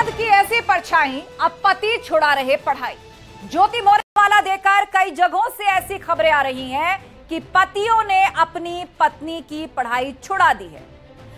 विवाद की ऐसी परछाई, अब पति छुड़ा रहे पढ़ाई। ज्योति मौर्य वाला देकर कई जगहों से ऐसी खबरें आ रही हैं कि पतियों ने अपनी पत्नी की पढ़ाई छुड़ा दी है।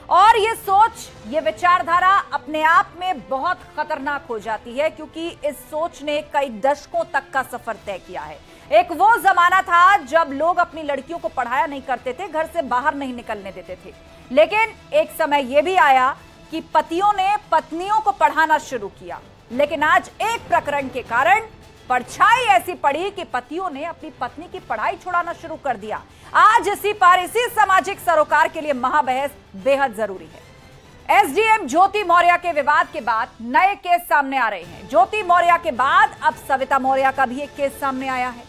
और ये सोच, ये विचारधारा अपने आप में बहुत खतरनाक हो जाती है, क्योंकि इस सोच ने कई दशकों तक का सफर तय किया है। एक वो जमाना था जब लोग अपनी लड़कियों को पढ़ाया नहीं करते थे, घर से बाहर नहीं निकलने देते थे। लेकिन एक समय यह भी आया कि पतियों ने पत्नियों को पढ़ाना शुरू किया। लेकिन आज एक प्रकरण के कारण परछाई ऐसी पड़ी कि पतियों ने अपनी पत्नी की पढ़ाई छुड़ाना शुरू कर दिया। आज इसी पर, इसी सामाजिक सरोकार के लिए महाबहस बेहद जरूरी है। एसडीएम ज्योति मौर्य के विवाद के बाद नए केस सामने आ रहे हैं। ज्योति मौर्य के बाद अब सविता मौर्य का भी एक केस सामने आया है।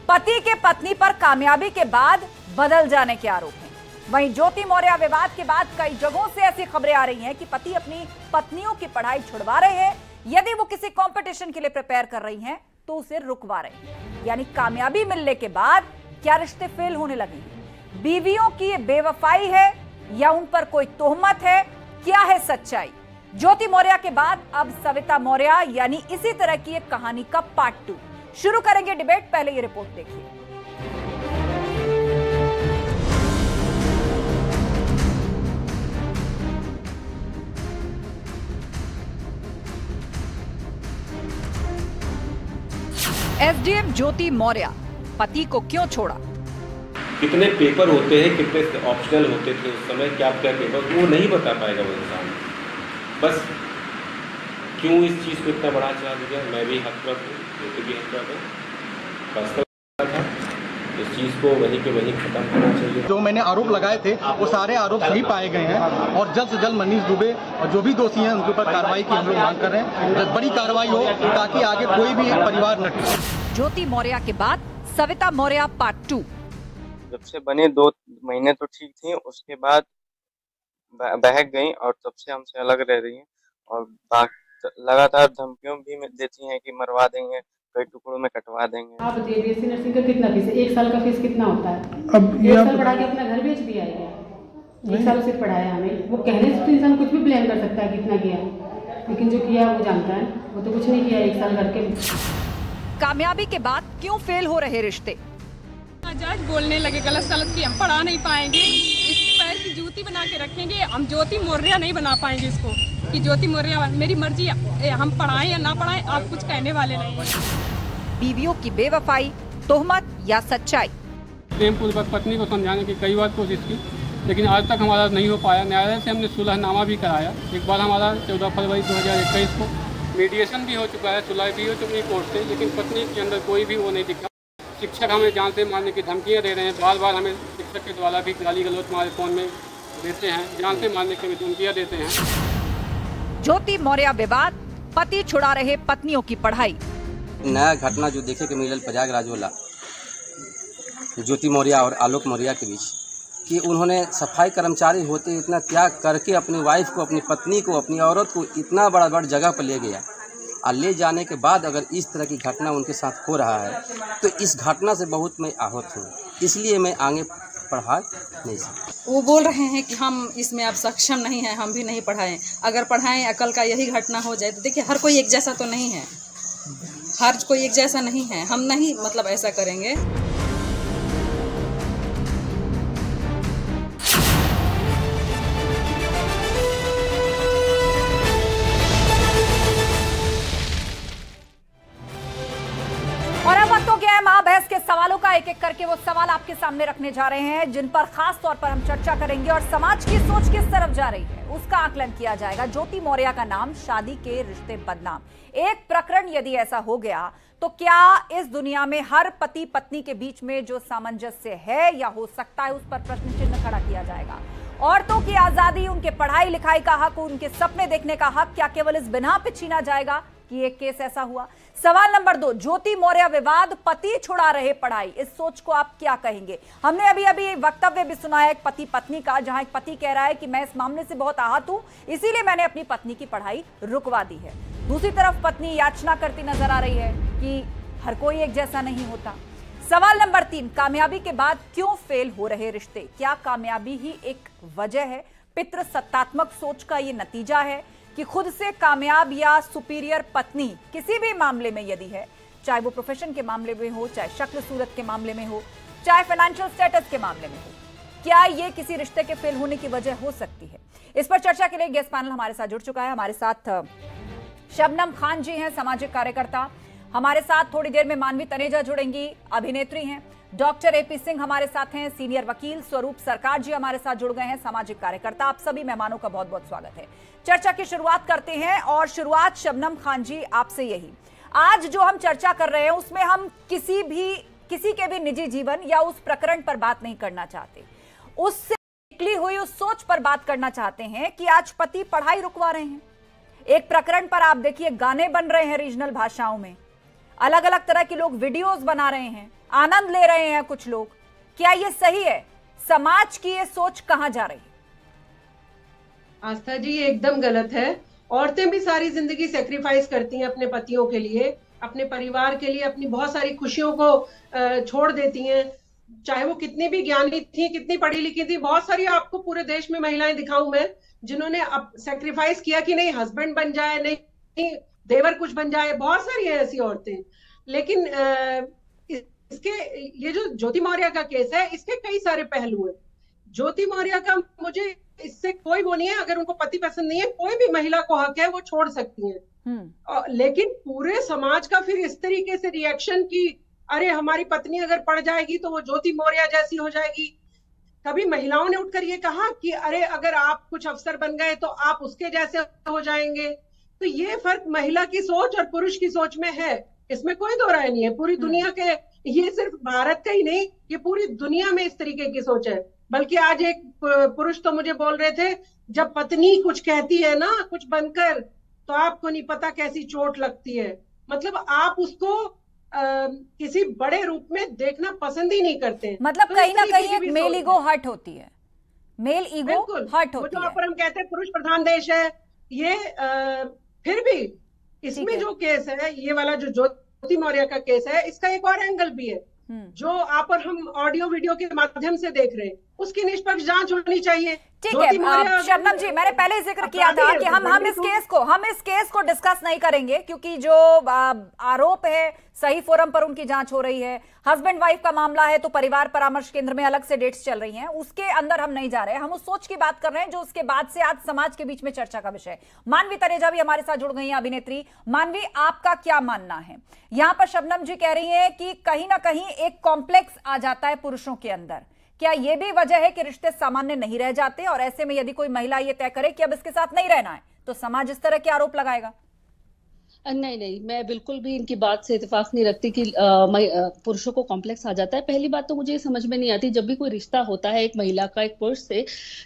पति के पत्नी पर कामयाबी के बाद बदल जाने के आरोप हैं। वहीं ज्योति मौर्य विवाद के बाद कई जगहों से ऐसी खबरें आ रही हैं कि पति अपनी पत्नियों की पढ़ाई छुड़वा रहे हैं। यदि वो किसी कंपटीशन के लिए प्रिपेयर कर रही हैं तो उसे रुकवा रहे हैं। यानी कामयाबी मिलने के बाद क्या रिश्ते फेल होने लगे हैं? बीवियों की ये बेवफाई है या उन पर कोई तोहमत है? क्या है सच्चाई? ज्योति मौर्य के बाद अब सविता मौर्य, यानी इसी तरह की एक कहानी का पार्ट 2। शुरू करेंगे डिबेट। पहले ये रिपोर्ट देखिए। एसडीएम ज्योति मौर्य पति को क्यों छोड़ा? कितने पेपर होते हैं, कितने ऑप्शनल होते थे उस समय, क्या क्या पेपर, वो नहीं बता पाएगा वो इंसान। बस क्यों इस चीज़ को इतना बड़ा चला दिया? मैं भी हकरत हूँ, ज्योति भी हकरत है। वास्तव था इस चीज़ को वहीं पे वहीं खत्म होना चाहिए। जो मैंने आरोप लगाए थे वो सारे आरोप सही पाए गए हैं और जल्द से जल्द मनीष दुबे और जो भी दोषी हैं उनके ऊपर कार्रवाई की हम लोग मांग कर रहे हैं। बड़ी कार्रवाई हो ताकि आगे कोई भी एक परिवार न टूटे। ज्योति मौर्य के बाद सविता मौर्य पार्ट 2। जब से बने 2 महीने तो ठीक थी, उसके बाद बहक गई और तब से हमसे अलग रह रही हैं और लगातार धमकियों भी देती हैं कि मरवा देंगे, कई टुकड़ों में कटवा देंगे। आप बताइए बीएससी नर्सिंग का कितना फीस है? 1 साल का फीस कितना होता है? अब 1 साल पढ़ा के अपना घर बेच दिया है क्या? 1 साल सिर्फ पढ़ाया हमें। वो कहने से तो इंसान कुछ भी ब्लेम कर सकता है कितना किया, लेकिन जो किया वो जानता है। वो तो कुछ नहीं किया 1 साल करके। कामयाबी के बाद क्यों फेल हो रहे रिश्ते? जज बोलने लगे गलत सलत की हम पढ़ा नहीं पाएंगे, इस पैर की जूती बना के रखेंगे, हम ज्योति मौर्य नहीं बना पाएंगे इसको कि ज्योति मौर्य मेरी मर्जी, हम पढ़ाएं या ना पढ़ाएं आप कुछ कहने वाले नहीं। बीवियों की बेवफाई, तोहमत या सच्चाई? प्रेम पूर्वक पत्नी को समझाने की कई बार कोशिश की, लेकिन आज तक हमारा नहीं हो पाया। न्यायालय से हमने सुलहनामा भी कराया। एक बार हमारा 14 फरवरी 2021 को मीडिएशन भी हो चुका है, सुलह भी हो चुकी है कोर्ट से, लेकिन पत्नी के अंदर कोई भी वो नहीं दिखा। शिक्षक हमें जान से मारने की धमकियाँ दे रहे हैं। बार बार हमें शिक्षक के द्वारा भी गाली गलौज हमारे फ़ोन में देते हैं, जान से मारने की भी धमकियाँ देते हैं। ज्योति मौर्य विवाद, पति छुड़ा रहे पत्नियों की पढ़ाई। नया घटना जो देखे के मिलल प्रयागराज वाला ज्योति मौर्य और आलोक मौर्य के बीच, कि उन्होंने सफाई कर्मचारी होते इतना त्याग करके अपनी वाइफ को, अपनी पत्नी को, अपनी औरत को इतना बड़ा जगह पर ले गया और ले जाने के बाद अगर इस तरह की घटना उनके साथ हो रहा है तो इस घटना से बहुत मैं आहत हूँ। इसलिए मैं आगे पढ़ा नहीं सकता। वो बोल रहे हैं कि हम इसमें अब सक्षम नहीं हैं, हम भी नहीं पढ़ाएं। अगर पढ़ाएं अकल का यही घटना हो जाए तो देखिए हर कोई एक जैसा तो नहीं है, हर कोई एक जैसा नहीं है। हम नहीं मतलब ऐसा करेंगे। महाबहस के सवालों का एक एक करके वो सवाल आपके सामने रखने जा रहे हैं, जिन पर खास तौर पर हम चर्चा करेंगे और समाज की सोच किस तरफ जा रही है उसका आकलन किया जाएगा। ज्योति मौर्य का नाम, शादी के रिश्ते बदनाम। एक प्रकरण यदि ऐसा हो गया तो क्या इस दुनिया में हर पति पत्नी के बीच में जो सामंजस्य है या हो सकता है उस पर प्रश्न चिन्ह खड़ा किया जाएगा। औरतों की आजादी, उनके पढ़ाई लिखाई का हक, उनके सपने देखने का हक क्या केवल इस बिना पे छीना जाएगा कि एक केस ऐसा हुआ? सवाल नंबर 2, ज्योति मौर्य विवाद, पति छुड़ा रहे पढ़ाई, इस सोच को आप क्या कहेंगे? हमने अभी वक्तव्य भी सुना है एक पति पत्नी का, जहां एक पति कह रहा है कि मैं इस मामले से बहुत आहत हूं, इसीलिए मैंने अपनी पत्नी की पढ़ाई रुकवा दी है। दूसरी तरफ पत्नी याचना करती नजर आ रही है कि हर कोई एक जैसा नहीं होता। सवाल नंबर 3, कामयाबी के बाद क्यों फेल हो रहे रिश्ते? क्या कामयाबी ही एक वजह है? पितृसत्तात्मक सोच का ये नतीजा है कि खुद से कामयाब या सुपीरियर पत्नी किसी भी मामले में यदि है, चाहे वो प्रोफेशन के मामले में हो, चाहे शक्ल सूरत के मामले में हो, चाहे फाइनेंशियल स्टेटस के मामले में हो, क्या ये किसी रिश्ते के फेल होने की वजह हो सकती है? इस पर चर्चा के लिए गेस्ट पैनल हमारे साथ जुड़ चुका है। हमारे साथ शबनम खान जी हैं, सामाजिक कार्यकर्ता। हमारे साथ थोड़ी देर में मानवी तनेजा जुड़ेंगी, अभिनेत्री हैं। डॉक्टर एपी सिंह हमारे साथ हैं, सीनियर वकील। स्वरूप सरकार जी हमारे साथ जुड़ गए हैं, सामाजिक कार्यकर्ता। आप सभी मेहमानों का बहुत बहुत स्वागत है। चर्चा की शुरुआत करते हैं और शुरुआत शबनम खान जी आपसे यही। आज जो हम चर्चा कर रहे हैं उसमें हम किसी के भी निजी जीवन या उस प्रकरण पर बात नहीं करना चाहते, उससे निकली हुई उस सोच पर बात करना चाहते हैं कि आज पति पढ़ाई रुकवा रहे हैं। एक प्रकरण पर आप देखिए गाने बन रहे हैं रीजनल भाषाओं में, अलग अलग तरह के लोग वीडियोस बना रहे हैं, आनंद ले रहे हैं कुछ लोग। क्या ये सही है? समाज की ये सोच कहां जा रही है? आस्था जी, ये एकदम गलत है। औरतें भी सारी जिंदगी सेक्रीफाइस करती हैं अपने पतियों के लिए, अपने परिवार के लिए, अपनी बहुत सारी खुशियों को छोड़ देती हैं। चाहे वो कितनी भी ज्ञानी थी, कितनी पढ़ी लिखी थी। बहुत सारी आपको पूरे देश में महिलाएं दिखाऊं मैं, जिन्होंने अब सेक्रीफाइस किया कि नहीं हस्बैंड बन जाए, नहीं देवर कुछ बन जाए। बहुत सारी है ऐसी औरतें। लेकिन इसके ये जो ज्योति मौर्य का केस है, इसके कई सारे पहलू हैं। ज्योति मौर्य का मुझे इससे कोई वो नहीं है, अगर उनको पति पसंद नहीं है, कोई भी महिला को हक है, वो छोड़ सकती है। लेकिन पूरे समाज का फिर इस तरीके से रिएक्शन कि अरे हमारी पत्नी अगर पढ़ जाएगी तो वो ज्योति मौर्य जैसी हो जाएगी। कभी महिलाओं ने उठकर ये कहा कि अरे अगर आप कुछ अफसर बन गए तो आप उसके जैसे हो जाएंगे। तो ये फर्क महिला की सोच और पुरुष की सोच में है, इसमें कोई दो राय नहीं है। पूरी दुनिया के, ये सिर्फ भारत का ही नहीं, ये पूरी दुनिया में इस तरीके की सोच है। बल्कि आज एक पुरुष तो मुझे बोल रहे थे, जब पत्नी कुछ कहती है ना कुछ बनकर, तो आपको नहीं पता कैसी चोट लगती है। मतलब आप उसको किसी बड़े रूप में देखना पसंद ही नहीं करते। मतलब तो कहीं ना कहीं एक मेल ईगो हर्ट होती है, मेल ईगो हर्ट होती है। जो पर हम कहते हैं पुरुष प्रधान देश है ये, फिर भी इसमें जो केस है, ये वाला जो ज्योति मौर्य का केस है, इसका एक और एंगल भी है जो आप और हम ऑडियो वीडियो के माध्यम से देख रहे हैं। उसकी निष्पक्ष जांच होनी चाहिए। ठीक है शबनम जी, मैंने पहले जिक्र किया था कि हम इस केस को डिस्कस नहीं करेंगे, क्योंकि जो आरोप है सही फोरम पर उनकी जांच हो रही है। हस्बैंड वाइफ का मामला है तो परिवार परामर्श केंद्र में अलग से डेट्स चल रही हैं, उसके अंदर हम नहीं जा रहे हैं। हम उस सोच की बात कर रहे हैं जो उसके बाद से आज समाज के बीच में चर्चा का विषय। मानवी तनेजा भी हमारे साथ जुड़ गई है, अभिनेत्री। मानवी, आपका क्या मानना है? यहां पर शबनम जी कह रही है कि कहीं ना कहीं एक कॉम्प्लेक्स आ जाता है पुरुषों के अंदर। क्या यह भी वजह है कि रिश्ते सामान्य नहीं रह जाते, और ऐसे में यदि कोई महिला ये तय करे कि अब इसके साथ नहीं रहना है तो समाज इस तरह के आरोप लगाएगा? नहीं, मैं बिल्कुल भी इनकी बात से इत्तेफाक नहीं रखती कि पुरुषों को कॉम्प्लेक्स आ जाता है। पहली बात तो मुझे समझ में नहीं आती, जब भी कोई रिश्ता होता है एक महिला का एक पुरुष से,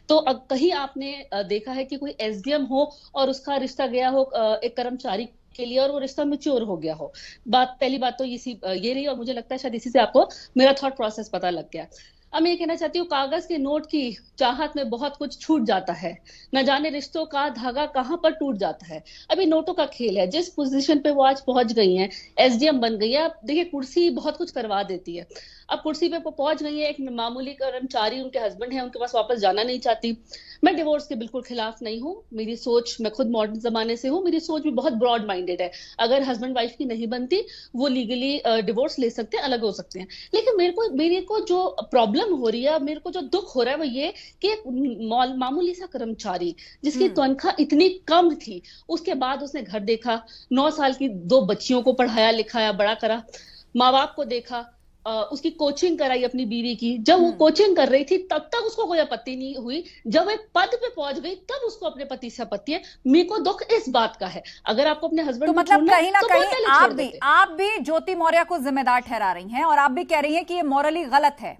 तो कहीं आपने देखा है कि कोई एसडीएम हो और उसका रिश्ता गया हो एक कर्मचारी के लिए और वो रिश्ता मैच्योर हो गया हो। पहली बात तो ये रही, और मुझे लगता है शायद इसी से आपको मेरा थॉट प्रोसेस पता लग गया। अब मैं ये कहना चाहती हूँ, कागज के नोट की चाहत में बहुत कुछ छूट जाता है, न जाने रिश्तों का धागा कहाँ पर टूट जाता है। अभी नोटों का खेल है। जिस पोजीशन पे वो आज पहुंच गई हैं, एसडीएम बन गई है। अब देखिए, कुर्सी बहुत कुछ करवा देती है। अब कुर्सी पे पहुंच गई है, एक मामूली कर्मचारी, उनके हस्बैंड है, उनके पास वापस जाना नहीं चाहती। मैं डिवोर्स के बिल्कुल खिलाफ नहीं हूँ। मेरी सोच, मैं खुद मॉडर्न जमाने से हूँ, मेरी सोच भी बहुत ब्रॉड माइंडेड है। अगर हस्बैंड वाइफ की नहीं बनती, वो लीगली डिवोर्स ले सकते हैं, अलग हो सकते हैं। लेकिन मेरे को जो प्रॉब्लम हो रही है, मेरे को जो दुख हो रहा है, वो ये कि मामूली सा कर्मचारी जिसकी तनख्वाह इतनी कम थी, उसके बाद उसने घर देखा, 9 साल की 2 बच्चियों को पढ़ाया लिखाया बड़ा करा, माँ बाप को देखा, उसकी कोचिंग कराई अपनी बीवी की। जब वो कोचिंग कर रही थी तब तक उसको कोई आपत्ति नहीं हुई। जब एक पद पे पहुंच गई तब उसको अपने पति से आपत्ति है। मेरे को दुख इस बात का है। अगर आपको अपने हस्बैंड तो मतलब कहीं ना कहीं आप भी ज्योति मौर्य को जिम्मेदार ठहरा रही हैं, और आप भी कह रही हैं कि ये मॉरली गलत है।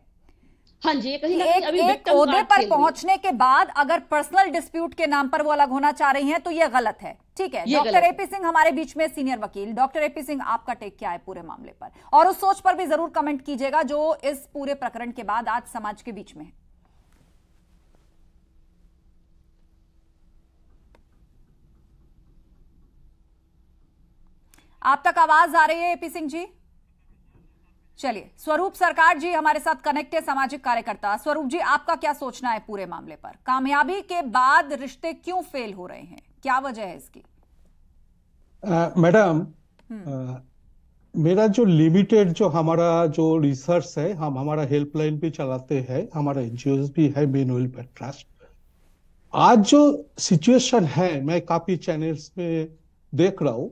हाँ जी, कहीं एक ओहदे पर पहुंचने के बाद अगर पर्सनल डिस्प्यूट के नाम पर वो अलग होना चाह रही हैं तो ये गलत है। ठीक है, डॉक्टर एपी सिंह हमारे बीच में, सीनियर वकील। डॉक्टर एपी सिंह, आपका टेक क्या है पूरे मामले पर, और उस सोच पर भी जरूर कमेंट कीजिएगा जो इस पूरे प्रकरण के बाद आज समाज के बीच में है। आप तक आवाज आ रही है एपी सिंह जी? चलिए, स्वरूप सरकार जी हमारे साथ कनेक्ट है, सामाजिक कार्यकर्ता। स्वरूप जी, आपका क्या सोचना है पूरे मामले पर? कामयाबी के बाद रिश्ते क्यों फेल हो रहे हैं? क्या वजह है इसकी? मैडम, मेरा जो लिमिटेड जो हमारा जो रिसर्च है, हम हमारा हेल्पलाइन भी चलाते हैं, हमारा एनजीओ भी है, मेन वेलफेयर ट्रस्ट। आज जो सिचुएशन है, मैं काफी चैनल्स में देख रहा हूं,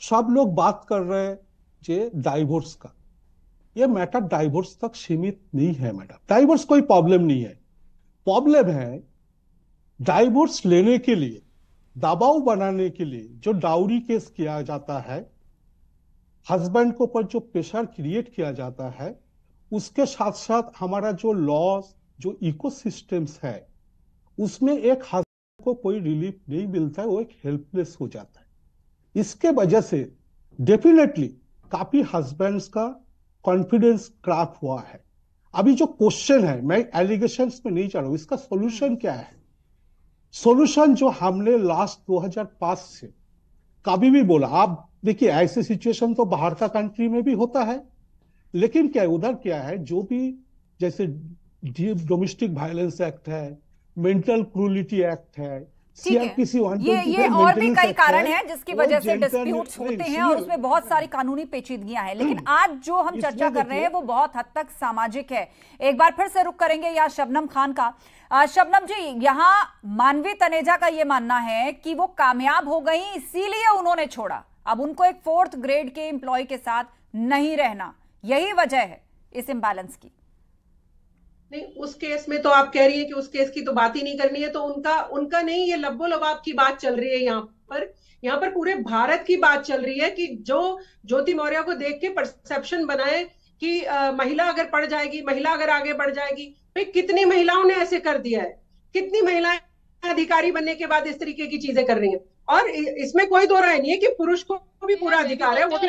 सब लोग बात कर रहे हैं जे डाइवोर्स का। ये मैटर डाइवोर्स तक सीमित नहीं है मैडम। डाइवोर्स कोई प्रॉब्लम नहीं है। प्रॉब्लम है डाइवोर्स लेने के लिए, दबाव बनाने के लिए जो डाउरी केस किया जाता है, हस्बैंड के ऊपर जो प्रेशर क्रिएट किया जाता है, उसके साथ साथ हमारा जो लॉस, जो इकोसिस्टम्स है, उसमें एक हस्बैंड को कोई रिलीफ नहीं मिलता है, वो एक हेल्पलेस हो जाता है। इसके वजह से डेफिनेटली काफी हस्बैंड्स का कॉन्फिडेंस क्रैक हुआ है। अभी जो क्वेश्चन है, मैं एलिगेशंस में नहीं जा रहा हूं, इसका सॉल्यूशन क्या है? सॉल्यूशन जो हमने लास्ट 2005 से कभी भी बोला, आप देखिए ऐसे सिचुएशन तो बाहर का कंट्री में भी होता है, लेकिन क्या उधर क्या है, जो भी जैसे डोमेस्टिक वायलेंस एक्ट है, मेंटल क्रूलिटी एक्ट है, सीआरपीसी 120 ये और भी कई कारण हैं जिसकी वजह से डिस्प्यूट्स होते हैं और उसमें बहुत सारी कानूनी पेचीदगियां हैं। लेकिन आज जो हम चर्चा कर रहे हैं वो बहुत हद तक सामाजिक है। एक बार फिर से रुख करेंगे यहाँ शबनम खान का। शबनम जी, यहाँ मानवी तनेजा का ये मानना है कि वो कामयाब हो गई इसीलिए उन्होंने छोड़ा, अब उनको एक 4th ग्रेड के एम्प्लॉय के साथ नहीं रहना, यही वजह है इस इम्बैलेंस की। नहीं, उस केस में तो आप कह रही है कि उस केस की तो बात ही नहीं करनी है, तो उनका नहीं, ये लब्बो लबाब की बात चल रही है यहाँ पर पूरे भारत की बात चल रही है कि जो ज्योति मौर्य को देख के परसेप्शन बनाए कि महिला अगर पढ़ जाएगी, महिला अगर आगे बढ़ जाएगी। भाई कितनी महिलाओं ने ऐसे कर दिया है, कितनी महिलाएं अधिकारी बनने के बाद इस तरीके की चीजें कर रही हैं। और इसमें कोई दो राय नहीं है कि पुरुष को भी पूरा अधिकार है, वो भी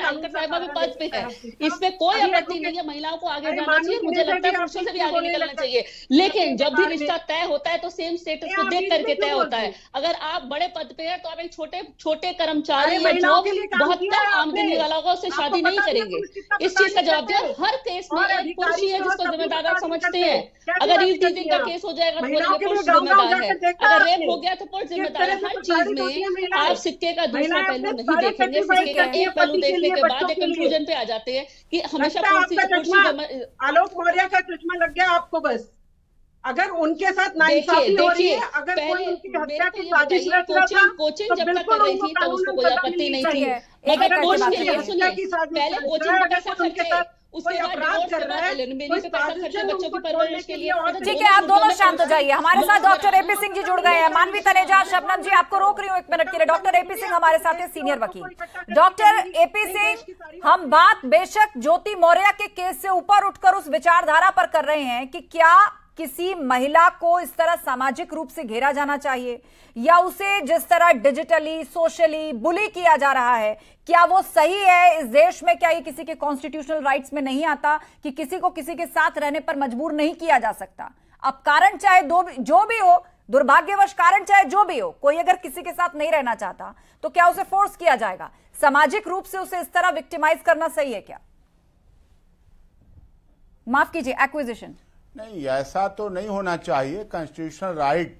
पद पे है, इसमें कोई आपत्ति नहीं है, महिलाओं को आगे जाना चाहिए, मुझे लगता है पुरुषों से भी आगे निकलना चाहिए। लेकिन जब भी रिश्ता तय होता है तो सेम स्टेटस को देख करके तय होता है। अगर आप बड़े पद पे हैं तो आप एक छोटे कर्मचारी या जो बहुत कम आमदनी वाला होगा उससे शादी नहीं करेंगे। इस चीज का जवाब दिया। हर केस में एक पुरुष ही है जिसको जिम्मेदार आप समझते हैं। अगर ईव टीजिंग का केस हो जाएगा तो पुरुष जिम्मेदार है, अगर रेप हो गया तो पुरुष जिम्मेदार है। हर चीज में आप सिक्के का दूसरा पहलू नहीं देखेंगे, सिक्के का एक पहलू देखने के बाद एक कंक्लूजन पे आ जाते हैं कि हमेशा आलोक मौर्य का चश्मा लग गया आपको। बस अगर उनके साथ नाइंसाफी हो रही है, अगर कोई उनकी हत्या की साजिश रच रहा था, कोचिंग जब तक कर रही थी तो उसको कोई आपत्ति नहीं थी, मगर कोच के लिए सुनिए, पहले कोचिंग में पैसा खर्चे, उसके बाद डिवोर्स के बाद एलिमनी पे पैसा खर्चे बच्चों की परवरिश के लिए। ठीक है, आप दोनों शांत हो जाइए। हमारे साथ डॉक्टर एपी सिंह जी जुड़ गए हैं। मानवी तनेजा, शबनम जी, आपको रोक रही हूँ 1 मिनट के लिए। डॉक्टर एपी सिंह हमारे साथ है, सीनियर वकील। डॉक्टर एपी सिंह, हम बात बेशक ज्योति मौर्य के केस से ऊपर उठकर उस विचारधारा पर कर रहे हैं कि क्या किसी महिला को इस तरह सामाजिक रूप से घेरा जाना चाहिए या उसे जिस तरह डिजिटली, सोशली बुली किया जा रहा है, क्या वो सही है? इस देश में क्या ये किसी के कॉन्स्टिट्यूशनल राइट्स में नहीं आता कि किसी को किसी के साथ रहने पर मजबूर नहीं किया जा सकता? अब कारण चाहे जो भी हो, दुर्भाग्यवश कारण चाहे जो भी हो, कोई अगर किसी के साथ नहीं रहना चाहता तो क्या उसे फोर्स किया जाएगा? सामाजिक रूप से उसे इस तरह विक्टिमाइज करना सही है क्या? माफ कीजिए, एक्विजिशन नहीं, ऐसा तो नहीं होना चाहिए। कॉन्स्टिट्यूशनल राइट,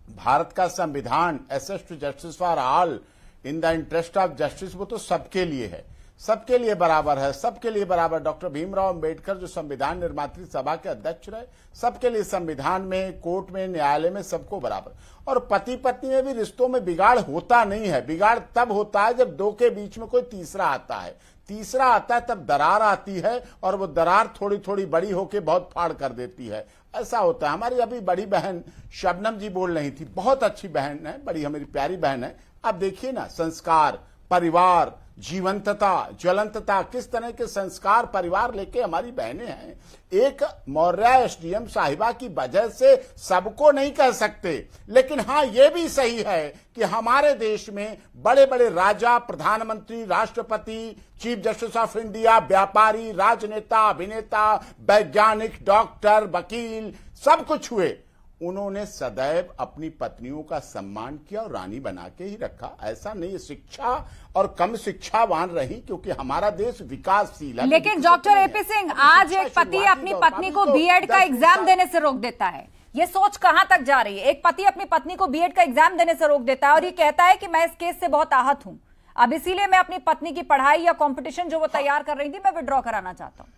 भारत का संविधान, access to justice for all in the interest of justice, वो तो सबके लिए है, सबके लिए बराबर है, सबके लिए बराबर। डॉक्टर भीमराव अंबेडकर जो संविधान निर्मात्री सभा के अध्यक्ष रहे, सबके लिए संविधान में, कोर्ट में, न्यायालय में सबको बराबर। और पति पत्नी में भी रिश्तों में बिगाड़ होता नहीं है। बिगाड़ तब होता है जब दो के बीच में कोई तीसरा आता है। तीसरा आता है तब दरार आती है और वो दरार थोड़ी थोड़ी बड़ी होके बहुत फाड़ कर देती है। ऐसा होता है। हमारी अभी बड़ी बहन शबनम जी बोल रही थी, बहुत अच्छी बहन है, बड़ी हमारी प्यारी बहन है। आप देखिए ना, संस्कार, परिवार, जीवंतता, ज्वलंतता, किस तरह के संस्कार परिवार लेके हमारी बहनें हैं। एक मौर्य एसडीएम साहिबा की वजह से सबको नहीं कह सकते, लेकिन हाँ ये भी सही है कि हमारे देश में बड़े बड़े राजा, प्रधानमंत्री, राष्ट्रपति, चीफ जस्टिस ऑफ इंडिया, व्यापारी, राजनेता, अभिनेता, वैज्ञानिक, डॉक्टर, वकील, सब कुछ हुए। उन्होंने सदैव अपनी पत्नियों का सम्मान किया और रानी बना के ही रखा। ऐसा नहीं शिक्षा और कम शिक्षावान रही, क्योंकि हमारा देश विकासशील है। लेकिन डॉक्टर एपी सिंह, आज एक पति अपनी पत्नी को बीएड का एग्जाम देने से रोक देता है, ये सोच कहां तक जा रही है? एक पति अपनी पत्नी को बीएड का एग्जाम देने से रोक देता है और ये कहता है कि मैं इस केस से बहुत आहत हूं, अब इसीलिए मैं अपनी पत्नी की पढ़ाई या कंपटीशन जो वो तैयार कर रही थी मैं विड्रॉ कराना चाहता हूं।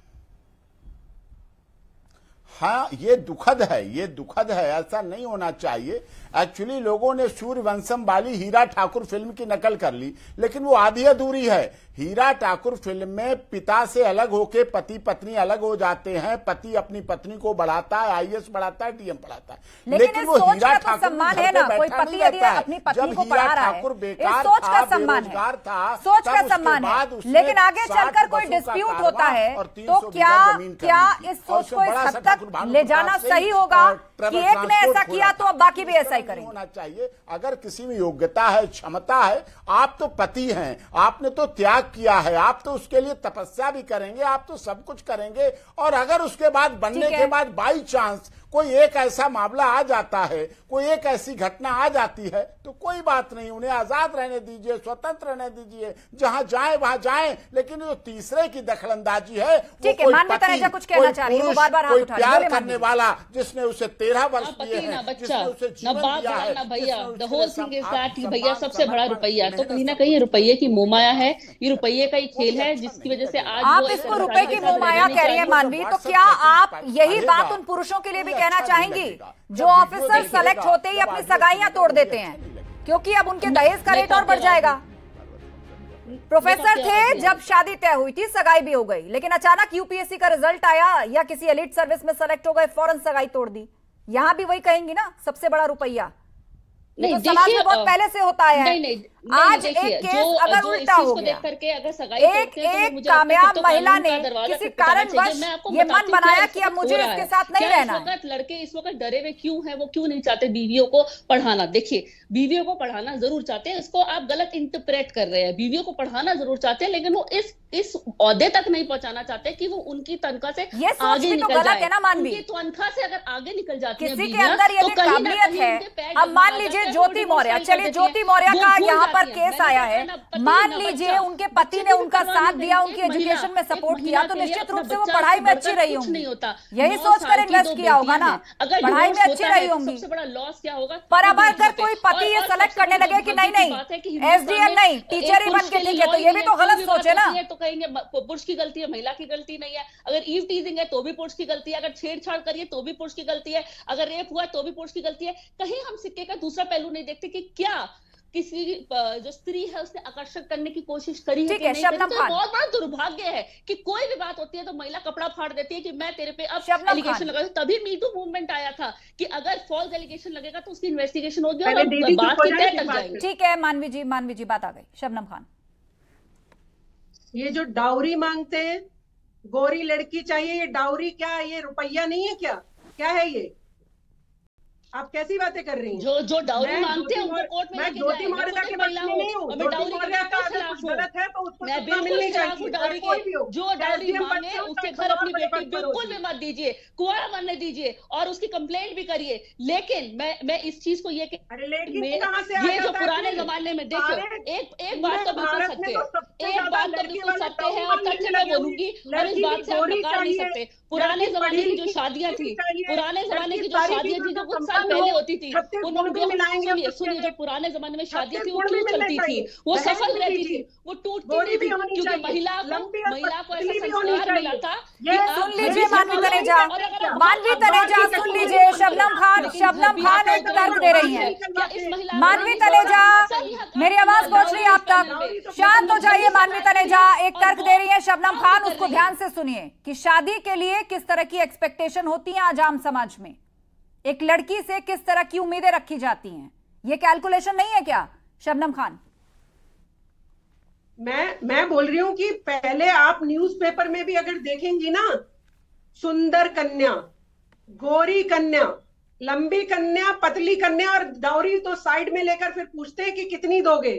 हाँ, ये दुखद है, ये दुखद है, ऐसा नहीं होना चाहिए। एक्चुअली लोगों ने सूर्यवंशम वाली हीरा ठाकुर फिल्म की नकल कर ली, लेकिन वो आधी अधूरी है। हीरा ठाकुर फिल्म में पिता से अलग होके पति पत्नी अलग हो जाते हैं, पति अपनी पत्नी को बढ़ाता है, आईएएस बढ़ाता है, डीएम बढ़ाता है, लेकिन वो हीरा ठाकुर सम्मान है ना, कोई पति यदि अपनी पत्नी को पढ़ा रहा है, बेकार सोच का था, सम्मान बेरोजगार था, सोच का सम्मान है। लेकिन आगे चलकर कोई डिस्प्यूट होता है तो क्या इस सोच को इस हद तक ले जाना सही होगा कि एक ने ऐसा किया तो अब बाकी भी ऐसा ही करेंगे? होना चाहिए। अगर किसी में योग्यता है, क्षमता है, आप तो पति हैं, आपने तो त्याग किया है, आप तो उसके लिए तपस्या भी करेंगे, आप तो सब कुछ करेंगे। और अगर उसके बाद बनने के बाद बाई चांस कोई एक ऐसा मामला आ जाता है, कोई एक ऐसी घटना आ जाती है, तो कोई बात नहीं, उन्हें आजाद रहने दीजिए, स्वतंत्र रहने दीजिए, जहां जाए वहां जाए। लेकिन जो तीसरे की दखलंदाजी है, वो कोई पति, कुछ कहना चाह रही है, वो बार-बार हाथ उठा रही है, प्यार करने वाला जिसने उसे 13 वर्ष दिए हैं, जिसने उसे जीवन दिया है, भैया सबसे बड़ा रुपया, तो कहीं ना कहीं रुपये की मोहमाया है, ये रुपये का ही खेल है जिसकी वजह से आज आप इसको रुपए की मोहमाया कह रही है मानवी। तो क्या आप यही बात उन पुरुषों के लिए भी कहना चाहेंगी जो ऑफिसर सेलेक्ट होते ही अपनी सगाइयां तोड़ देते हैं, क्योंकि अब उनके दहेज का रेट और बढ़ जाएगा? प्रोफेसर थे, जब शादी तय हुई थी सगाई भी हो गई, लेकिन अचानक यूपीएससी का रिजल्ट आया या किसी एलिट सर्विस में सेलेक्ट हो गए, फौरन सगाई तोड़ दी। यहां भी वही कहेंगी ना, सबसे बड़ा रुपया? नहीं, तो समाज में बहुत पहले से होता है। नहीं, आज एक केस अगर उल्टा हो गया, एक कामयाब महिला ने किसी कारणवश ये मन बनाया कि अब मुझे इसके साथ नहीं रहना है। लड़के इस वक्त डरे हुए क्यों हैं? वो क्यों नहीं चाहते बीवियों को पढ़ाना? देखिए, बीवियों को पढ़ाना जरूर चाहते हैं, इसको आप गलत इंटरप्रेट कर रहे हैं। बीवियों को पढ़ाना जरूर चाहते हैं, लेकिन वो इस ओहदे तक नहीं पहुंचाना चाहते कि वो उनकी तनख्वाह से आगे निकल जाए। उनकी तनख्वाह से अगर आगे निकल जाती है किसी के अंदर यदि काबिलियत है। अब मान लीजिए ज्योति मौर्य, चलिए ज्योति मौर्य का यहाँ पर केस आया है, मान लीजिए उनके पति ने उनका साथ दिया, उनकी एजुकेशन में सपोर्ट किया, तो निश्चित रूप से वो पढ़ाई में अच्छी रही होंगी, यही सोचकर इन्वेस्ट किया होगा ना, पढ़ाई में अच्छी रही होंगी। सबसे बड़ा लॉस क्या होगा? पर अब अगर कोई पति ये सेलेक्ट करने लगे कि नहीं एसडीएम नहीं, टीचर ही बन के ठीक है, तो ये भी तो गलत सोचे ना। तो कहेंगे पुरुष की गलती है, महिला की गलती नहीं है। अगर ईव टीजिंग है तो भी पुरुष की गलती है, अगर छेड़छाड़ करिए तो भी पुरुष की गलती है, अगर रेप हुआ तो भी पुरुष की गलती है। कहीं हम सिक्के का दूसरा पहलू नहीं देखते कि क्या किसी जो स्त्री है उसने आकर्षक करने की कोशिश करी है कि नहीं करी। तो बहुत बड़ा दुर्भाग्य है कि कोई भी बात होती है तो महिला कपड़ा फाड़ देती है कि मैं तेरे पे अब एलिगेशन लगा। तभी मी टू मूवमेंट आया था कि अगर फॉल्स एलिगेशन लगेगा तो उसकी इन्वेस्टिगेशन होगी और बात की तय तक जाएगी। ठीक है मानवी जी बात आ गई। शबनम खान, ये जो डाउरी मांगते हैं, गोरी लड़की चाहिए, ये डाउरी क्या है? ये रुपया नहीं है क्या? क्या है ये? आप कैसी बातें कर रही हैं? जो डाउरी मांगते हैं उनको कोर्ट में लेके ज्योति मौर्य की पत्नी नहीं हूँ। ज्योति मौर्य का अगर कुछ गलत है तो उसको सजा मिलनी चाहिए। डाउरी के जो डाउरी मांगे उसके घर अपनी बेटी बिल्कुल भी मत दीजिए, कुंवारा बनने दीजिए और उसकी कंप्लेंट भी करिए। लेकिन मैं इस चीज को ये जो पुराने जमाने में देखो, एक बात तो बिल्कुल सत्य है, एक बात तो बिल्कुल सत्य है और सच मैं बोलूंगी और इस बात से आप नकार नहीं सकते। पुराने जमाने की जो शादियां थी, पुराने जमाने की जो शादियां थी जो कुछ साल पहले होती थी, उन्होंने सुनिए जो पुराने जमाने में शादियां थी वो क्यों चलती थी? वो सफल रहती थी, वो टूटती नहीं थी, क्योंकि महिला को ऐसा संस्कार मिला था। सुन लीजिए मानवी तनेजा सुन लीजिए। शबनम खान एक तर्क दे रही है। मानवी तनेजा, मेरी आवाज पहुंच रही है आप तक? शांत हो जाइए मानवी तनेजा, एक तर्क दे रही है शबनम खान, उसको ध्यान से सुनिए कि शादी के लिए किस तरह की एक्सपेक्टेशन होती है आज आम समाज में, एक लड़की से किस तरह की उम्मीदें रखी जाती हैं। ये कैलकुलेशन नहीं है क्या शबनम खान? मैं बोल रही हूं कि पहले आप न्यूज़पेपर में भी अगर देखेंगी ना, सुंदर कन्या, गोरी कन्या, लंबी कन्या, पतली कन्या और डाउरी तो साइड में लेकर फिर पूछते हैं कि कितनी दोगे।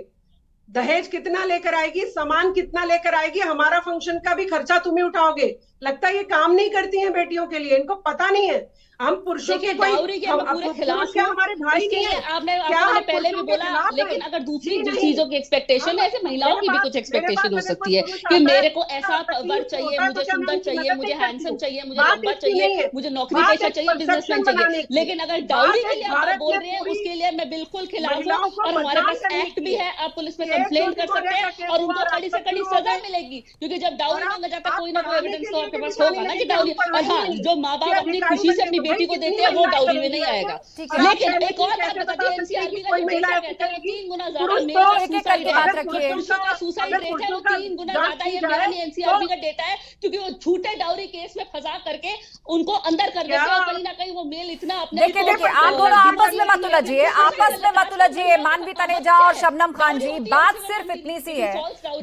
दहेज कितना लेकर आएगी, सामान कितना लेकर आएगी, हमारा फंक्शन का भी खर्चा तुम ही उठाओगे। लगता है ये काम नहीं करती हैं बेटियों के लिए, इनको पता नहीं है। हम पुरुषों के डाउरी के हम पूरे खिलाफ क्या हमारे भाई इसके लिए आपने पहले भी बोला, लेकिन अगर दूसरी जो चीजों की एक्सपेक्टेशन है, ऐसे महिलाओं की भी कुछ एक्सपेक्टेशन हो सकती है कि मेरे को ऐसा वर्क चाहिए, मुझे सुंदर चाहिए, मुझे हैंडसम चाहिए, मुझे लंबा चाहिए, मुझे नौकरी पेशा चाहिए, बिजनेसमैन चाहिए। लेकिन अगर डाउरी के लिए आप बोल रहे हैं, उसके लिए मैं बिल्कुल खिलाफ हूँ। और हमारे पास एक्ट भी है, आप पुलिस में कंप्लेन कर सकते हैं और उनको कड़ी से कड़ी सजा मिलेगी। क्योंकि जब डाउरी मांगा जाता है, कोई ना कोई एविडेंस तो आपके पास होगा ना कि डाउरी। और हाँ, जो माँ बाप अपनी खुशी से अपनी बेटी को देते हैं वो डाउरी में नहीं आएगा। लेकिन एक और बात बता दी, एनसीआरबी का जो डेटा कहता है 3 गुना ज्यादा पुरुषों का सुसाइड रेट है, वो 3 गुना ज्यादा। ये मेरा नहीं, एनसीआरबी का डेटा है। क्योंकि वो झूठे डाउरी केस में फंसा करके उनको अंदर कर देते हैं और कहीं ना कहीं वो मेल इतना अपने देखिए आप दोनों आपस में मत उलझिए, आपस में मत उलझिए। मानवी तनेजा और शबनम खान जी, बात सिर्फ इतनी सी है,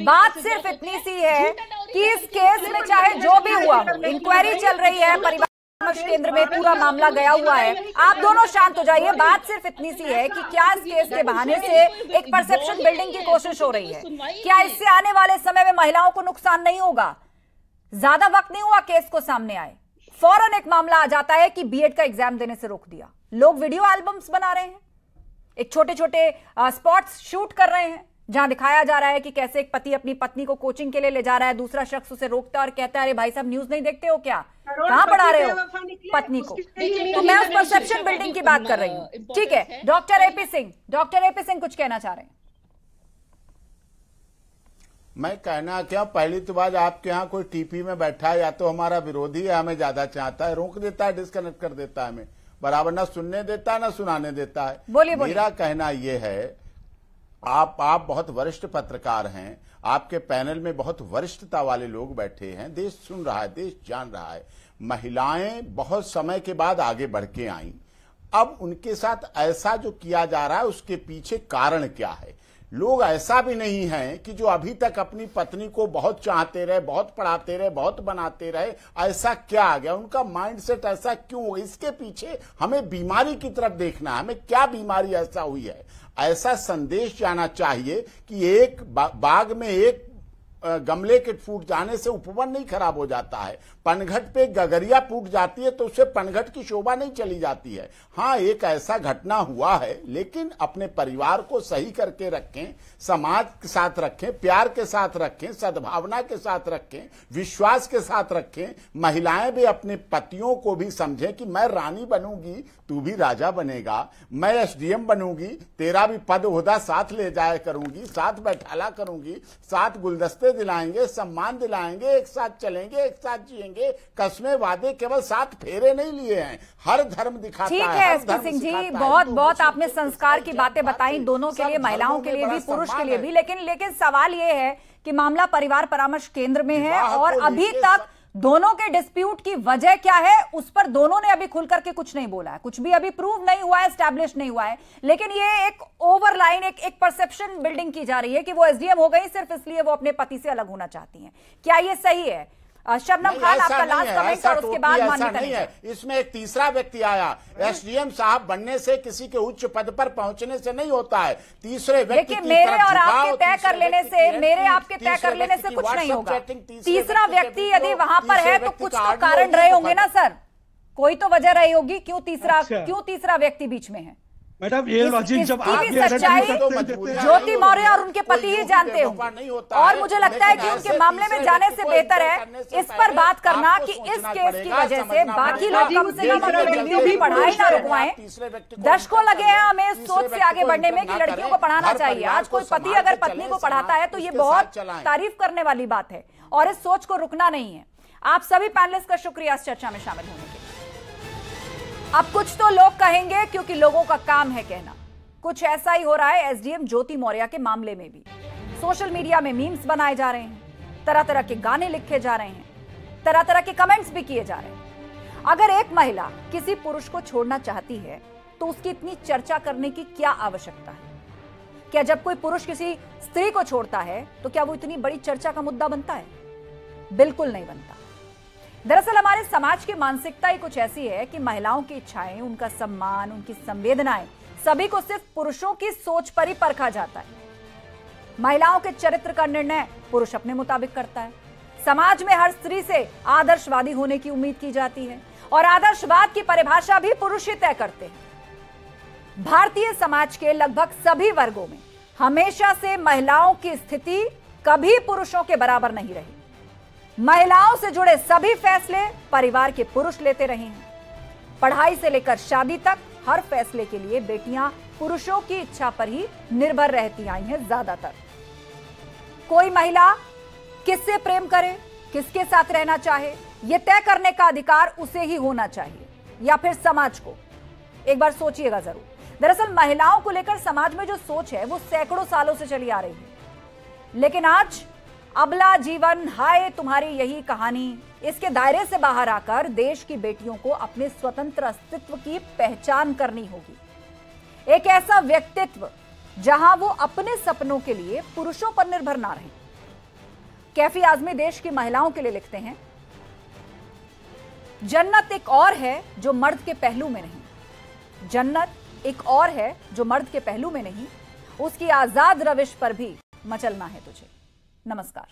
बात सिर्फ इतनी सी है कि इस केस में चाहे जो भी हुआ, इंक्वायरी चल रही है, परिवार केंद्र में पूरा मामला गया हुआ है, आप दोनों शांत हो जाइए। बात सिर्फ इतनी सी है कि क्या इस केस के बहाने से एक परसेप्शन बिल्डिंग की कोशिश हो रही है? क्या इससे आने वाले समय में महिलाओं को नुकसान नहीं होगा? ज्यादा वक्त नहीं हुआ केस को सामने आए, फौरन एक मामला आ जाता है कि बीएड का एग्जाम देने से रोक दिया। लोग वीडियो एल्बम्स बना रहे हैं, एक छोटे छोटे स्पॉट्स शूट कर रहे हैं जहां दिखाया जा रहा है कि कैसे एक पति अपनी पत्नी को कोचिंग के लिए ले जा रहा है, दूसरा शख्स उसे रोकता है और कहता है, अरे भाई साहब न्यूज नहीं देखते हो क्या, कहां पढ़ा रहे हो पत्नी को? तो मैं उस परसेप्शन बिल्डिंग की बात कर रही हूँ। ठीक है, डॉक्टर एपी सिंह कुछ कहना चाह रहे हैं? मैं कहना क्या, पहली तो बात, आपके यहाँ कोई टीपी में बैठा है, या तो हमारा विरोधी है, हमें ज्यादा चाहता है, रोक देता है, डिस्कनेक्ट कर देता है, हमें बराबर ना सुनने देता है ना सुनाने देता है। बोलिए। मेरा कहना यह है, आप बहुत वरिष्ठ पत्रकार हैं, आपके पैनल में बहुत वरिष्ठता वाले लोग बैठे हैं, देश सुन रहा है, देश जान रहा है। महिलाएं बहुत समय के बाद आगे बढ़ के आईं, अब उनके साथ ऐसा जो किया जा रहा है उसके पीछे कारण क्या है? लोग ऐसा भी नहीं है कि जो अभी तक अपनी पत्नी को बहुत चाहते रहे, बहुत पढ़ाते रहे, बहुत बनाते रहे, ऐसा क्या आ गया? उनका माइंडसेट ऐसा क्यों? इसके पीछे हमें बीमारी की तरफ देखना है, हमें क्या बीमारी ऐसा हुई है? ऐसा संदेश जाना चाहिए कि एक बाग में एक गमले के फूट जाने से उपवन नहीं खराब हो जाता है, पनघट पे गगरिया फूट जाती है तो उससे पनघट की शोभा नहीं चली जाती है। हाँ, एक ऐसा घटना हुआ है, लेकिन अपने परिवार को सही करके रखें, समाज के साथ रखें, प्यार के साथ रखें, सद्भावना के साथ रखें, विश्वास के साथ रखें। महिलाएं भी अपने पतियों को भी समझें कि मैं रानी बनूंगी, तू भी राजा बनेगा, मैं एसडीएम बनूंगी, तेरा भी पद ओहदा साथ ले जाया करूंगी, साथ बैठाला करूंगी, साथ गुलदस्ते दिलाएंगे, सम्मान दिलाएंगे, एक साथ चलेंगे, एक साथ जिएंगे। कसमें वादे केवल 7 फेरे नहीं लिए हैं, हर धर्म दिखाता है। ठीक है एसपी सिंह जी, बहुत आपने संस्कार की बातें बताई, दोनों के लिए, महिलाओं के लिए भी, पुरुष के लिए भी। लेकिन सवाल ये है कि मामला परिवार परामर्श केंद्र में है और अभी तक दोनों के डिस्प्यूट की वजह क्या है उस पर दोनों ने अभी खुल करके कुछ नहीं बोला है, कुछ भी अभी प्रूव नहीं हुआ है, एस्टैब्लिश नहीं हुआ है। लेकिन ये एक ओवरलाइन, एक परसेप्शन बिल्डिंग की जा रही है कि वो एसडीएम हो गई सिर्फ इसलिए वो अपने पति से अलग होना चाहती हैं। क्या ये सही है? शबनम खान, आपका लास्ट कमेंट और उसके बाद मानवी है। इसमें एक तीसरा व्यक्ति आया, एसडीएम साहब बनने से, किसी के उच्च पद पर पहुंचने से नहीं होता है, तीसरे व्यक्ति की मेरे और आपके तय कर लेने से, मेरे आपके तय कर लेने से कुछ नहीं होगा। तीसरा व्यक्ति यदि वहां पर है तो कुछ तो कारण रहे होंगे ना सर, कोई तो वजह रही होगी क्यों तीसरा व्यक्ति बीच में है। मैडम ये लॉजिक जब आप ज्योति मौर्य और उनके पति ही जानते होंगे, और मुझे लगता है कि उनके मामले में जाने से बेहतर है इस पर बात करना कि इस केस की वजह से बाकी लोग कम से कम अपनी बेटियों की पढ़ाई ना रुकवाएं। दशकों लगे हैं हमें इस सोच से आगे बढ़ने में कि लड़कियों को पढ़ाना चाहिए। आज कोई पति अगर पत्नी को पढ़ाता है तो ये बहुत तारीफ करने वाली बात है और इस सोच को रुकना नहीं है। आप सभी पैनलिस्ट का शुक्रिया इस चर्चा में शामिल होने के लिए। अब कुछ तो लोग कहेंगे क्योंकि लोगों का काम है कहना। कुछ ऐसा ही हो रहा है एसडीएम ज्योति मौर्य के मामले में भी। सोशल मीडिया में मीम्स बनाए जा रहे हैं, तरह तरह के गाने लिखे जा रहे हैं, तरह तरह के कमेंट्स भी किए जा रहे हैं। अगर एक महिला किसी पुरुष को छोड़ना चाहती है तो उसकी इतनी चर्चा करने की क्या आवश्यकता है? क्या जब कोई पुरुष किसी स्त्री को छोड़ता है तो क्या वो इतनी बड़ी चर्चा का मुद्दा बनता है? बिल्कुल नहीं बनता। दरअसल हमारे समाज की मानसिकता ही कुछ ऐसी है कि महिलाओं की इच्छाएं, उनका सम्मान, उनकी संवेदनाएं सभी को सिर्फ पुरुषों की सोच पर ही परखा जाता है। महिलाओं के चरित्र का निर्णय पुरुष अपने मुताबिक करता है। समाज में हर स्त्री से आदर्शवादी होने की उम्मीद की जाती है और आदर्शवाद की परिभाषा भी पुरुष ही तय करते हैं। भारतीय समाज के लगभग सभी वर्गों में हमेशा से महिलाओं की स्थिति कभी पुरुषों के बराबर नहीं रही। महिलाओं से जुड़े सभी फैसले परिवार के पुरुष लेते रहे हैं। पढ़ाई से लेकर शादी तक हर फैसले के लिए बेटियां पुरुषों की इच्छा पर ही निर्भर रहती आई हैं। ज्यादातर कोई महिला किससे प्रेम करे, किसके साथ रहना चाहे, यह तय करने का अधिकार उसे ही होना चाहिए या फिर समाज को। एक बार सोचिएगा जरूर। दरअसल महिलाओं को लेकर समाज में जो सोच है वो सैकड़ों सालों से चली आ रही है, लेकिन आज अबला जीवन, हाय तुम्हारी यही कहानी, इसके दायरे से बाहर आकर देश की बेटियों को अपने स्वतंत्र अस्तित्व की पहचान करनी होगी। एक ऐसा व्यक्तित्व जहां वो अपने सपनों के लिए पुरुषों पर निर्भर ना रहे। कैफी आजमी देश की महिलाओं के लिए लिखते हैं, जन्नत एक और है जो मर्द के पहलू में नहीं। जन्नत एक और है जो मर्द के पहलू में नहीं, उसकी आजाद रविश पर भी मचलना है तुझे। नमस्कार।